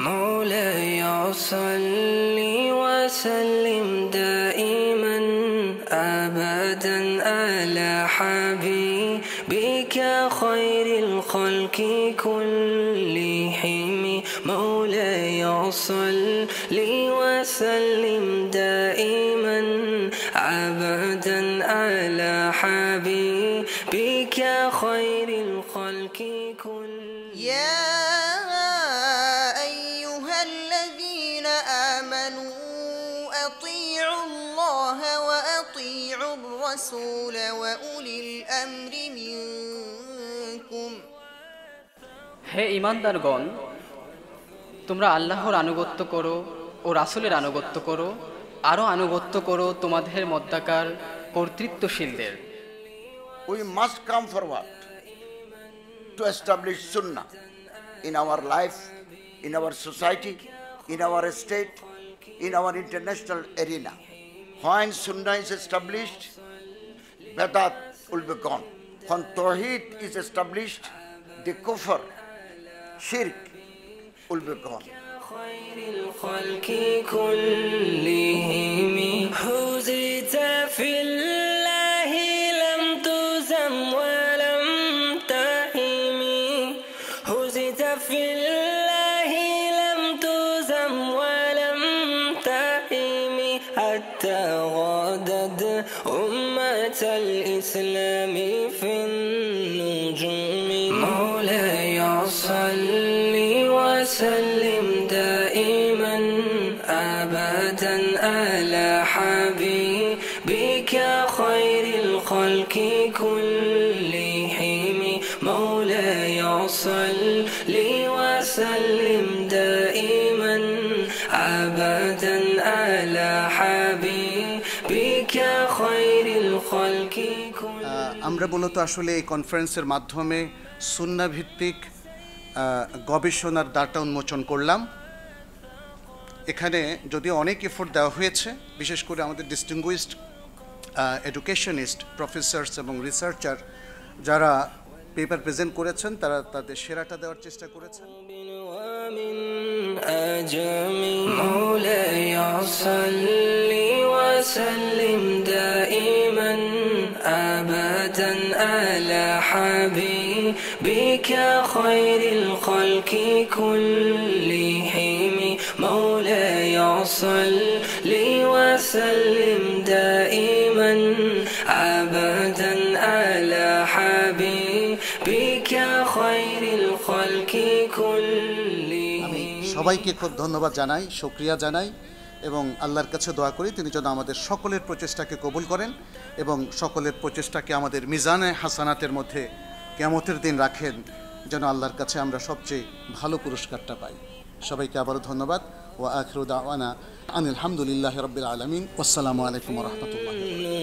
مولاي صل وسلم دائما أبدا على حبيبك خير الخلق كلهم مولاي صل وسلم دائما أبدا على حبيبك خير الخلق كلهم يا أيها الذين آمنوا أطيعوا الله وأطيعوا الرسول وأولي الأمر منكم হে ঈমানদারগণ, তোমরা আল্লাহর আনুগত্য করো ও রাসূলের আনুগত্য করো, আরও আনুগত্য করো তোমাদের মধ্যকার কর্তৃত্বশীলদের। We must come forward to establish Sunnah in our life, in our society, in our state, in our international arena. When Sunnah is established, Bidat will be gone. When Tawheed is established, the Kufr, Shirk will be gone. خير الخلق كلهم هزت في الله لم تزم ولم تهم هزت في الله لم تزم ولم تهم حتى غادت أمة الإسلام في النجوم مولاي صل وسلم دائما أبدا على حبيبك خير الخلق كلهم مولاي صل وسلم دائما أبدا على حبيبك خير الخلق كلهم আমরা মূলত আসলে এই কনফারেন্সের মাধ্যমে সুন্নাহ ভিত্তিক গবেষণার data উন্মোচন করলাম। এখানে যদিও অনেক এফোর্ট দেওয়া হয়েছে, বিশেষ করে আমাদের ডিস্টিংগুইশড এডুকেশনিস্ট প্রফেসরস এবং রিসার্চার যারা পেপার প্রেজেন্ট করেছেন তারা তাদের সেরাটা দেওয়ার চেষ্টা করেছেন। مولاي صل وسلم دائما أبدا على حبيبك خير الخلق كلهم مولاي صل وسلم دائما أبدا على حبيبك خير الخلق كلهم সবাইকে খুব ধন্যবাদ জানাই, শুকরিয়া জানাই এবং আল্লাহর কাছে দোয়া করি তিনি যেন আমাদের সকলের প্রচেষ্টাকে কবুল করেন এবং সকলের প্রচেষ্টাকে আমাদের মিজানে হাসানাতের মধ্যে কিয়ামতের দিন রাখেন, যেন আল্লাহর কাছে আমরা সবচেয়ে ভালো পুরস্কারটা পাই। সবাইকে আবারও ধন্যবাদ। ওয়া আখিরু দাওয়ানা আনিল হামদুলিল্লাহি রাব্বিল আলামিন। আসসালামু আলাইকুম ওয়া রাহমাতুল্লাহি ওয়া বারাকাতুহু।